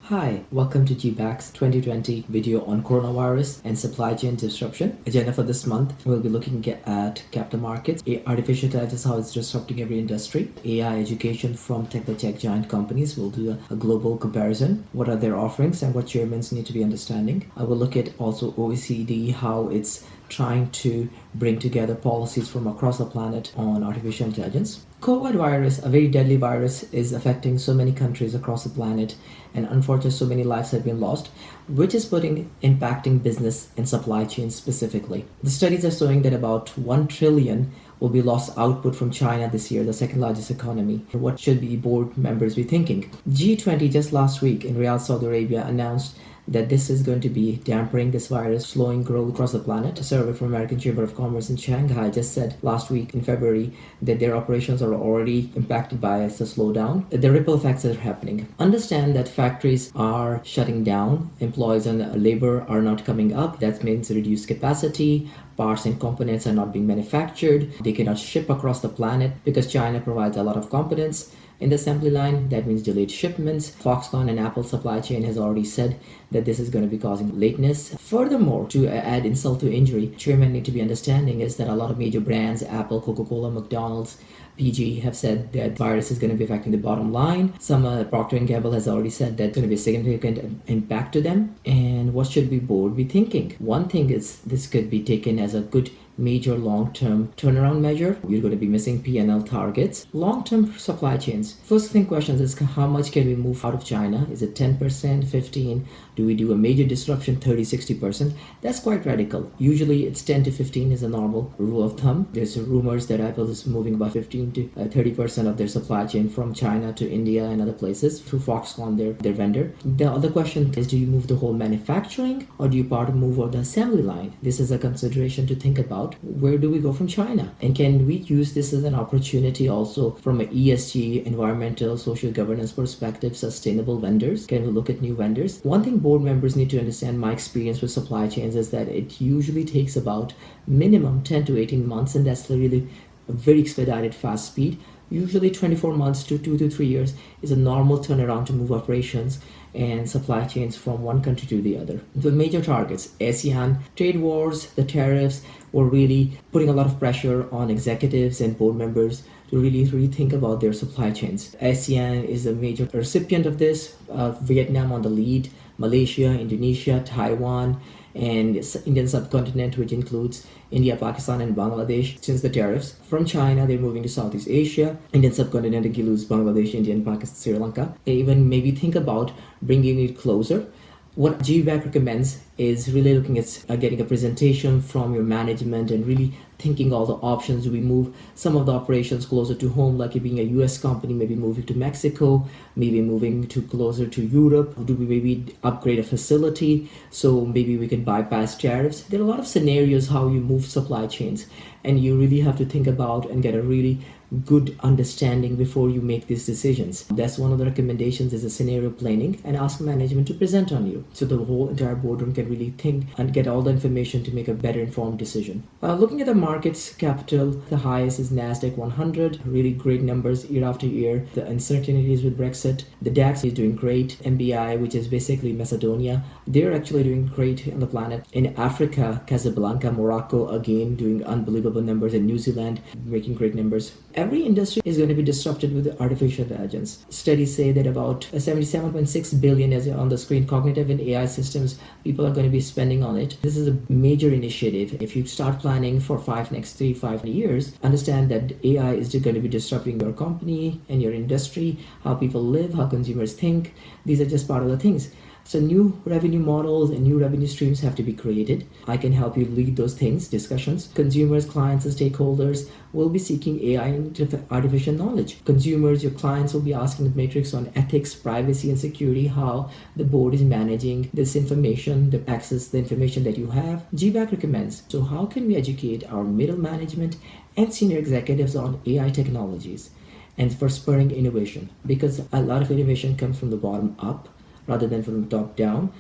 Hi, welcome to GBAC's 2020 video on coronavirus and supply chain disruption. Agenda for this month, we'll be looking at capital markets, artificial intelligence, how it's disrupting every industry, AI education from tech giant companies. We'll do a global comparison. What are their offerings and what chairmen need to be understanding. I will look at also OECD, how it's trying to bring together policies from across the planet on artificial intelligence. COVID virus, a very deadly virus, is affecting so many countries across the planet, and unfortunately so many lives have been lost, which is impacting business and supply chains specifically. The studies are showing that about 1 trillion will be lost output from China this year, the second largest economy. What should be board members be thinking? G20 just last week in Riyadh, Saudi Arabia announced that this is going to be dampening this virus, slowing growth across the planet. A survey from American Chamber of Commerce in Shanghai just said last week in February that their operations are already impacted by the slowdown. The ripple effects are happening. Understand that factories are shutting down, employees and labor are not coming up. That means reduced capacity, parts and components are not being manufactured. They cannot ship across the planet because China provides a lot of components in the assembly line. That means delayed shipments. Foxconn and Apple supply chain has already said that this is going to be causing lateness. Furthermore, to add insult to injury, chairmen need to be understanding is that a lot of major brands, Apple, Coca-Cola, McDonald's, PG, have said that virus is going to be affecting the bottom line. Some Procter & Gamble has already said that it's going to be a significant impact to them. And what should we board be thinking? One thing is this could be taken as a good major long-term turnaround measure. You're going to be missing P&L targets. Long-term supply chains. First thing questions is how much can we move out of China? Is it 10%, 15? Do we do a major disruption, 30, 60%? That's quite radical. Usually it's 10 to 15 is a normal rule of thumb. There's rumors that Apple is moving about 15 to 30% of their supply chain from China to India and other places through Foxconn, their vendor. The other question is, do you move the whole manufacturing or do you move on the assembly line? This is a consideration to think about. Where do we go from China? And can we use this as an opportunity also from an ESG, environmental, social governance perspective, sustainable vendors? Can we look at new vendors? One thing board members need to understand, my experience with supply chains is that it usually takes about minimum 10 to 18 months, and that's really a very expedited fast speed. Usually 24 months to 2 to 3 years is a normal turnaround to move operations and supply chains from one country to the other. The major targets, ASEAN, trade wars, the tariffs, were really putting a lot of pressure on executives and board members to really rethink about their supply chains. ASEAN is a major recipient of this, Vietnam on the lead, Malaysia, Indonesia, Taiwan, and Indian subcontinent, which includes India, Pakistan, and Bangladesh. Since the tariffs from China, they're moving to Southeast Asia. Indian subcontinent includes Bangladesh, India, and Pakistan, Sri Lanka. They even maybe think about bringing it closer. What GBAC recommends is really looking at getting a presentation from your management and really thinking all the options. Do we move some of the operations closer to home, like it being a US company, maybe moving to Mexico, maybe moving to closer to Europe? Do we maybe upgrade a facility so maybe we can bypass tariffs? There are a lot of scenarios how you move supply chains, and you really have to think about and get a really good understanding before you make these decisions. That's one of the recommendations, is a scenario planning, and ask management to present on you so the whole entire boardroom can really think and get all the information to make a better informed decision. Looking at the markets, capital, the highest is NASDAQ 100, really great numbers year after year. The uncertainties with Brexit, the DAX is doing great. MBI, which is basically Macedonia, they're actually doing great on the planet. In Africa, Casablanca, Morocco, again doing unbelievable numbers, and New Zealand making great numbers. Every industry is going to be disrupted with artificial intelligence. Studies say that about 77.6 billion, as on the screen, cognitive and AI systems, people are going to be spending on it. This is a major initiative. If you start planning for next 5 years, understand that AI is going to be disrupting your company and your industry, how people live, how consumers think. These are just part of the things. So new revenue models and new revenue streams have to be created. I can help you lead those things, discussions. Consumers, clients, and stakeholders will be seeking AI and artificial knowledge. Consumers, your clients, will be asking the matrix on ethics, privacy, and security, how the board is managing this information, the access, the information that you have. GBAC recommends, so how can we educate our middle management and senior executives on AI technologies and for spurring innovation? Because a lot of innovation comes from the bottom up rather than from top down.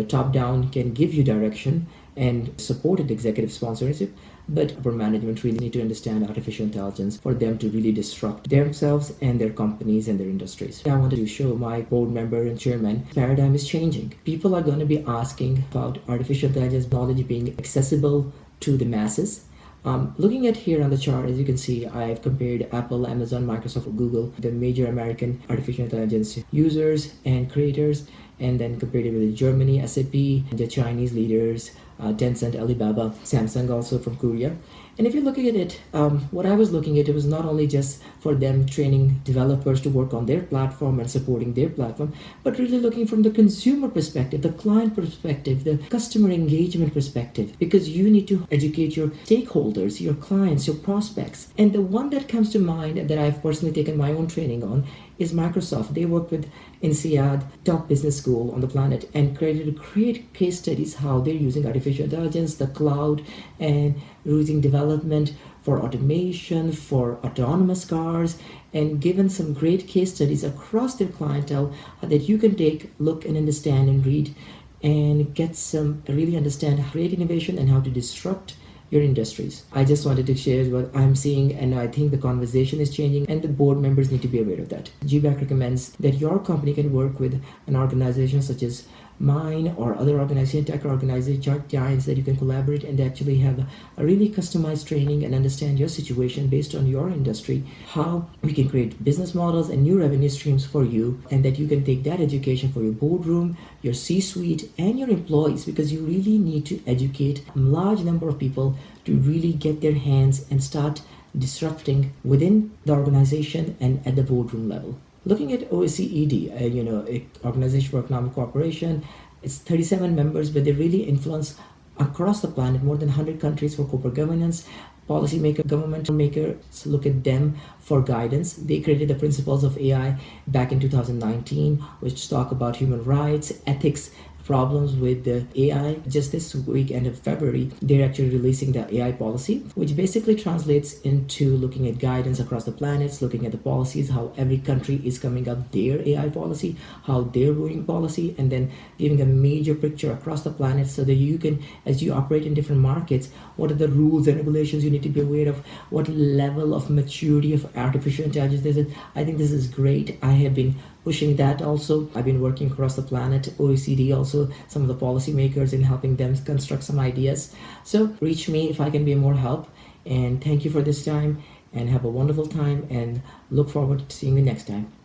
Top down can give you direction, and supported executive sponsorship. But upper management really need to understand artificial intelligence for them to really disrupt themselves and their companies and their industries. I wanted to show my board member and chairman paradigm is changing. People are going to be asking about artificial intelligence knowledge being accessible to the masses. Looking at here on the chart, as you can see, I've compared Apple, Amazon, Microsoft, Google, the major American artificial intelligence users and creators, and then compared it with Germany, SAP, the Chinese leaders, Tencent, Alibaba, Samsung also from Korea. And if you're looking at it, what I was looking at, it was not only just for them training developers to work on their platform and supporting their platform, but really looking from the consumer perspective, the client perspective, the customer engagement perspective, because you need to educate your stakeholders, your clients, your prospects. And the one that comes to mind that I've personally taken my own training on is Microsoft. They work with INSEAD, top business school on the planet, and created great case studies how they're using artificial intelligence, the cloud, and using development for automation, for autonomous cars, and given some great case studies across their clientele that you can take, look, and understand and read, and get some really understand how to create innovation and how to disrupt your industries. I just wanted to share what I'm seeing, and I think the conversation is changing, and the board members need to be aware of that. GBAC recommends that your company can work with an organization such as mine or other organization, tech organization, giants that you can collaborate and actually have a really customized training and understand your situation based on your industry, how we can create business models and new revenue streams for you, and that you can take that education for your boardroom, your C-suite, and your employees, because you really need to educate a large number of people to really get their hands and start disrupting within the organization and at the boardroom level. Looking at OECD, Organization for Economic Cooperation, it's 37 members, but they really influence across the planet, more than 100 countries for corporate governance. Policymaker, government makers look at them for guidance. They created the principles of AI back in 2019, which talk about human rights, ethics, problems with the AI. Just this week, end of February, they're actually releasing the AI policy, which basically translates into looking at guidance across the planets, looking at the policies, how every country is coming up their AI policy, how they're doing policy, and then giving a major picture across the planet so that you can, as you operate in different markets, what are the rules and regulations you need to be aware of, what level of maturity of artificial intelligence there is. I think this is great. I have been pushing that also. I've been working across the planet, OECD also, some of the policymakers in helping them construct some ideas. So reach me if I can be more help. And thank you for this time, and have a wonderful time, and look forward to seeing you next time.